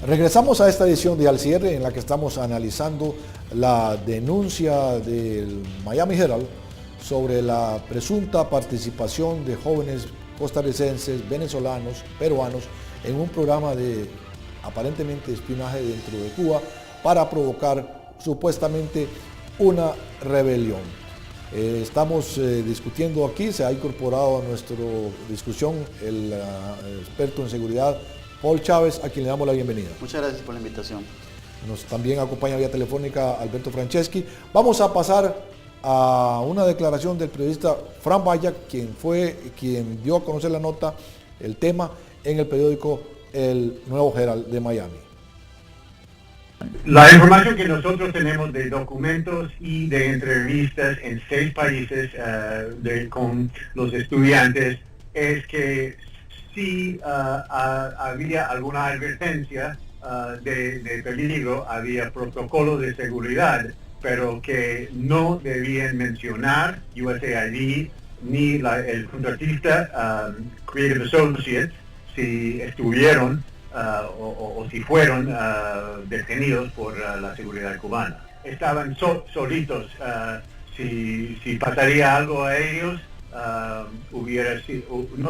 Regresamos a esta edición de Al Cierre en la que estamos analizando la denuncia del Miami Herald sobre la presunta participación de jóvenes costarricenses, venezolanos, peruanos en un programa de aparentemente espionaje dentro de Cuba para provocar supuestamente una rebelión. Estamos discutiendo aquí, se ha incorporado a nuestra discusión el experto en seguridad Paul Chávez, a quien le damos la bienvenida. Muchas gracias por la invitación. Nos también acompaña vía telefónica Alberto Franceschi. Vamos a pasar a una declaración del periodista Fran Bayac, quien dio a conocer la nota, el tema, en el periódico El Nuevo Herald de Miami. La información que nosotros tenemos de documentos y de entrevistas en 6 países con los estudiantes es que sí había alguna advertencia de peligro, había protocolos de seguridad, pero que no debían mencionar USAID ni el contratista Creative Associates si estuvieron o si fueron detenidos por la seguridad cubana. Estaban solitos. Si pasaría algo a ellos,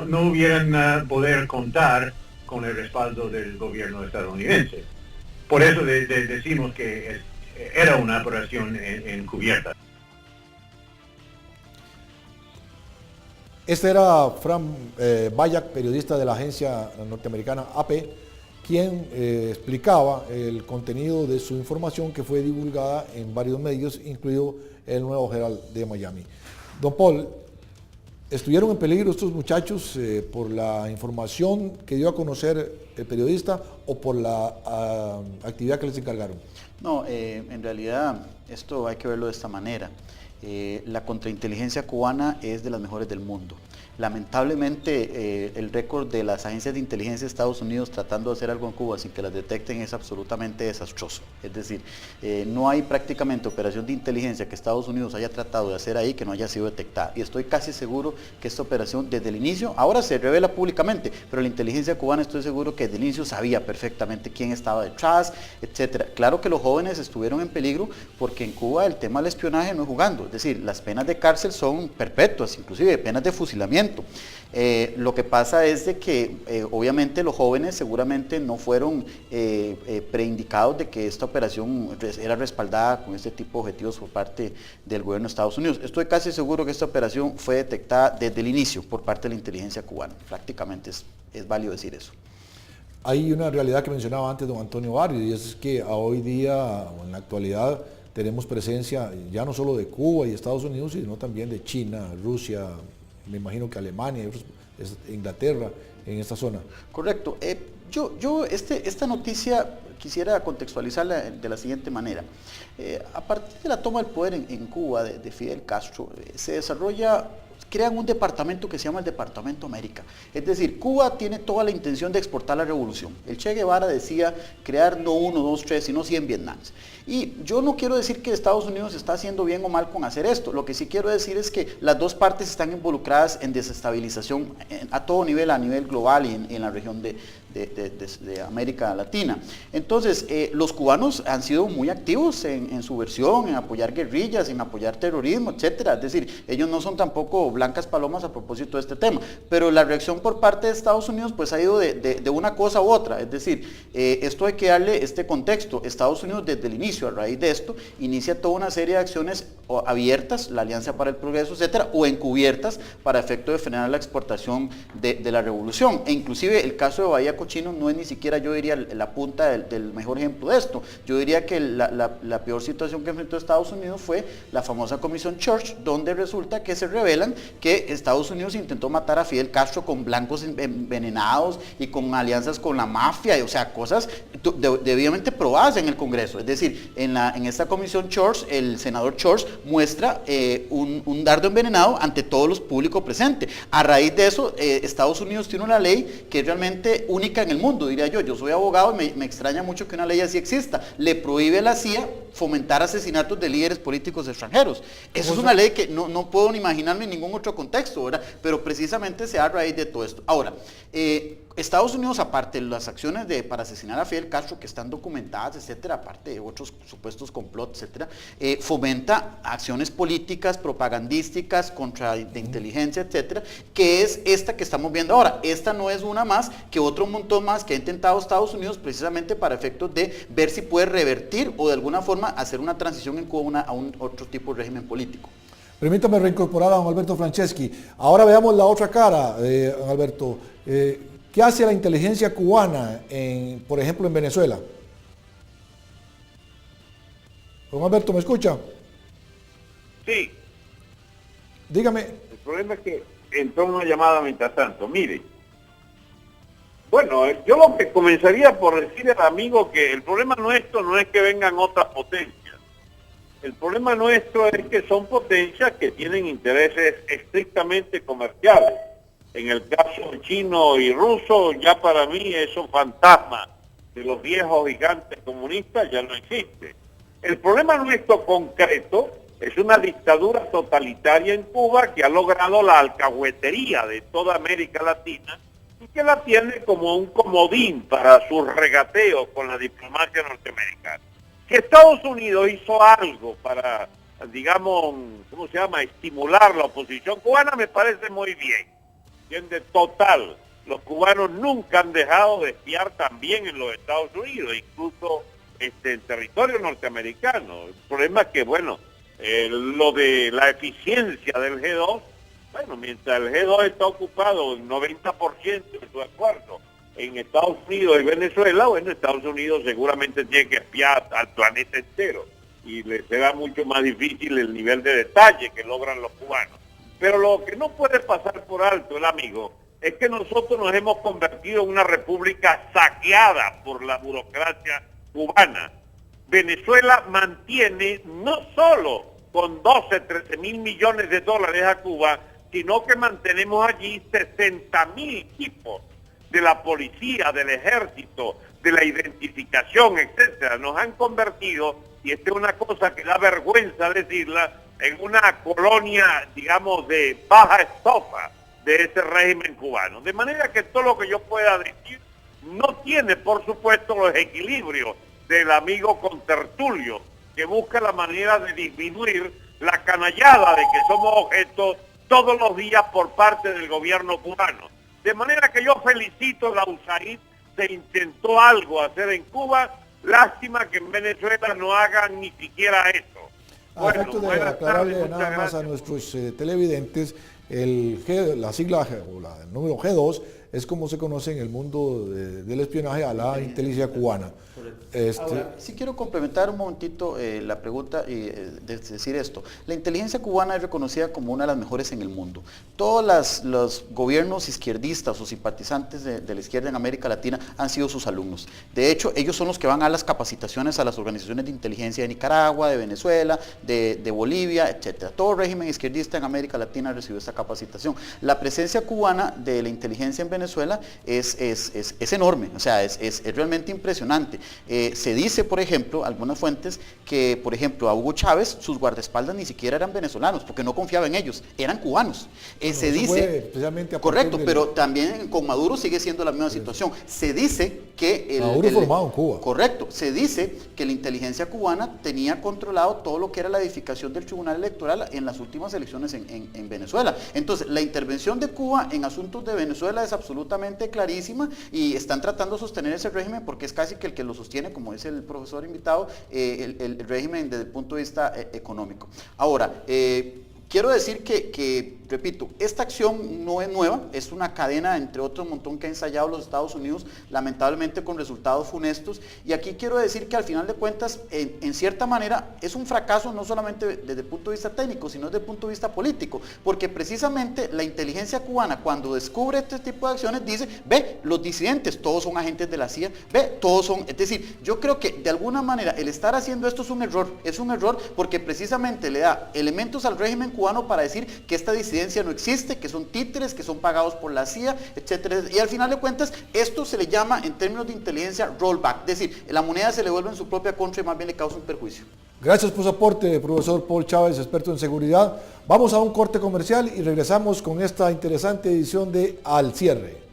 no hubieran poder contar con el respaldo del gobierno estadounidense. Por eso decimos que era una operación encubierta. Este era Fran Bayac, periodista de la agencia norteamericana AP, quien explicaba el contenido de su información que fue divulgada en varios medios, incluido el Nuevo Herald de Miami. Don Paul, ¿estuvieron en peligro estos muchachos por la información que dio a conocer el periodista o por la actividad que les encargaron? No, en realidad esto hay que verlo de esta manera. La contrainteligencia cubana es de las mejores del mundo. Lamentablemente el récord de las agencias de inteligencia de Estados Unidos tratando de hacer algo en Cuba sin que las detecten es absolutamente desastroso. Es decir, no hay prácticamente operación de inteligencia que Estados Unidos haya tratado de hacer ahí que no haya sido detectada. Y estoy casi seguro que esta operación desde el inicio, ahora se revela públicamente, pero la inteligencia cubana estoy seguro que desde el inicio sabía perfectamente quién estaba detrás, etc. Claro que los jóvenes estuvieron en peligro porque en Cuba el tema del espionaje no es jugando. Es decir, las penas de cárcel son perpetuas, inclusive penas de fusilamiento. Lo que pasa es de que obviamente los jóvenes seguramente no fueron preindicados de que esta operación era respaldada con este tipo de objetivos por parte del gobierno de Estados Unidos. Estoy casi seguro que esta operación fue detectada desde el inicio por parte de la inteligencia cubana. Prácticamente es válido decir eso. Hay una realidad que mencionaba antes don Antonio Barrio, y es que hoy día, en la actualidad, tenemos presencia ya no solo de Cuba y Estados Unidos, sino también de China, Rusia, me imagino que Alemania, Inglaterra, en esta zona. Correcto. Esta noticia quisiera contextualizarla de la siguiente manera. A partir de la toma del poder en Cuba de Fidel Castro, crean un departamento que se llama el Departamento América. Es decir, Cuba tiene toda la intención de exportar la revolución. El Che Guevara decía crear no 1, 2, 3, sino 100 Vietnams. Y yo no quiero decir que Estados Unidos está haciendo bien o mal con hacer esto. Lo que sí quiero decir es que las dos partes están involucradas en desestabilización a todo nivel, a nivel global y en la región de América Latina. Entonces, los cubanos han sido muy activos en su versión, en apoyar guerrillas, en apoyar terrorismo, etcétera. Es decir, ellos no son tampoco blancas palomas a propósito de este tema. Pero la reacción por parte de Estados Unidos pues ha ido de una cosa u otra. Es decir, esto hay que darle este contexto. Estados Unidos desde el inicio, a raíz de esto, inicia toda una serie de acciones abiertas, la Alianza para el Progreso, etcétera, o encubiertas para efecto de frenar la exportación de la revolución. E inclusive el caso de Bahía Cochino no es ni siquiera, yo diría, la punta del mejor ejemplo de esto. Yo diría que la peor situación que enfrentó Estados Unidos fue la famosa Comisión Church, donde resulta que se revelan que Estados Unidos intentó matar a Fidel Castro con blancos envenenados y con alianzas con la mafia, o sea, cosas debidamente probadas en el Congreso. Es decir, en esta Comisión Church, el senador Church muestra un dardo envenenado ante todos los públicos presentes. A raíz de eso, Estados Unidos tiene una ley que es realmente única en el mundo, diría yo. Yo soy abogado y me extraña mucho que una ley así exista. Le prohíbe a la CIA fomentar asesinatos de líderes políticos extranjeros. Eso es una ley que no puedo ni imaginarme en ningún en otro contexto, ¿verdad? Pero precisamente se da a raíz de todo esto. Ahora, Estados Unidos, aparte de las acciones para asesinar a Fidel Castro, que están documentadas, etcétera, aparte de otros supuestos complots, etcétera, fomenta acciones políticas, propagandísticas, de inteligencia, etcétera, que es esta que estamos viendo ahora. Esta no es una más que otro montón más que ha intentado Estados Unidos precisamente para efectos de ver si puede revertir o de alguna forma hacer una transición en Cuba a un otro tipo de régimen político. Permítame reincorporar a don Alberto Franceschi. Ahora veamos la otra cara, don Alberto. ¿Qué hace la inteligencia cubana, por ejemplo, en Venezuela? Don Alberto, ¿me escucha? Sí. Dígame. El problema es que entró una llamada mientras tanto. Mire, bueno, yo lo que comenzaría por decir al amigo que el problema nuestro no es que vengan otras potencias. El problema nuestro es que son potencias que tienen intereses estrictamente comerciales. En el caso chino y ruso, ya para mí esos fantasmas de los viejos gigantes comunistas ya no existe. El problema nuestro concreto es una dictadura totalitaria en Cuba que ha logrado la alcahuetería de toda América Latina y que la tiene como un comodín para sus regateos con la diplomacia norteamericana. Si Estados Unidos hizo algo para, digamos, ¿cómo se llama?, estimular la oposición cubana, me parece muy bien. Total, los cubanos nunca han dejado de espiar también en los Estados Unidos, incluso en territorio norteamericano. El problema es que, bueno, lo de la eficiencia del G2, bueno, mientras el G2 está ocupado el 90% de su esfuerzo en Estados Unidos y Venezuela, bueno, Estados Unidos seguramente tiene que espiar al planeta entero y le será mucho más difícil el nivel de detalle que logran los cubanos. Pero lo que no puede pasar por alto el amigo es que nosotros nos hemos convertido en una república saqueada por la burocracia cubana. Venezuela mantiene no solo con 12, 13 mil millones de dólares a Cuba, sino que mantenemos allí 60.000 tipos de la policía, del ejército, de la identificación, etcétera. Nos han convertido, y esta es una cosa que da vergüenza decirla, en una colonia, digamos, de baja estofa de ese régimen cubano. De manera que todo lo que yo pueda decir no tiene, por supuesto, los equilibrios del amigo contertulio, que busca la manera de disminuir la canallada de que somos objeto todos los días por parte del gobierno cubano. De manera que yo felicito la USAID, se intentó algo hacer en Cuba, lástima que en Venezuela no hagan ni siquiera eso. A efecto de aclararle nada más a nuestros televidentes, la sigla o el número G2 es como se conoce en el mundo del espionaje a la inteligencia cubana. Ahora, sí quiero complementar un momentito la pregunta y decir esto. La inteligencia cubana es reconocida como una de las mejores en el mundo. Todos los gobiernos izquierdistas o simpatizantes de la izquierda en América Latina han sido sus alumnos. De hecho, ellos son los que van a las capacitaciones a las organizaciones de inteligencia de Nicaragua, de Venezuela, de Bolivia, etc. Todo régimen izquierdista en América Latina recibió esta capacitación. La presencia cubana de la inteligencia en Venezuela es enorme, o sea, es realmente impresionante. Se dice, por ejemplo, algunas fuentes, que, por ejemplo, a Hugo Chávez, sus guardaespaldas ni siquiera eran venezolanos, porque no confiaba en ellos, eran cubanos. Se dice, correcto, pero también con Maduro sigue siendo la misma situación. Se dice que Maduro formado en Cuba. Correcto, se dice que la inteligencia cubana tenía controlado todo lo que era la edificación del Tribunal Electoral en las últimas elecciones en Venezuela. Entonces, la intervención de Cuba en asuntos de Venezuela es absolutamente clarísima y están tratando de sostener ese régimen porque es casi que el que lo sostiene, como dice el profesor invitado, el régimen desde el punto de vista económico. Ahora, quiero decir que, repito, esta acción no es nueva, es una cadena, entre otros, un montón que ha ensayado los Estados Unidos, lamentablemente con resultados funestos, y aquí quiero decir que al final de cuentas, en cierta manera, es un fracaso no solamente desde el punto de vista técnico, sino desde el punto de vista político, porque precisamente la inteligencia cubana, cuando descubre este tipo de acciones, dice, ve, los disidentes, todos son agentes de la CIA, ve, todos son, es decir, yo creo que de alguna manera el estar haciendo esto es un error porque precisamente le da elementos al régimen cubano cubano para decir que esta disidencia no existe, que son títeres, que son pagados por la CIA, etcétera. Y al final de cuentas, esto se le llama en términos de inteligencia rollback, es decir, la moneda se le vuelve en su propia contra y más bien le causa un perjuicio. Gracias por su aporte, profesor Paul Chávez, experto en seguridad. Vamos a un corte comercial y regresamos con esta interesante edición de Al Cierre.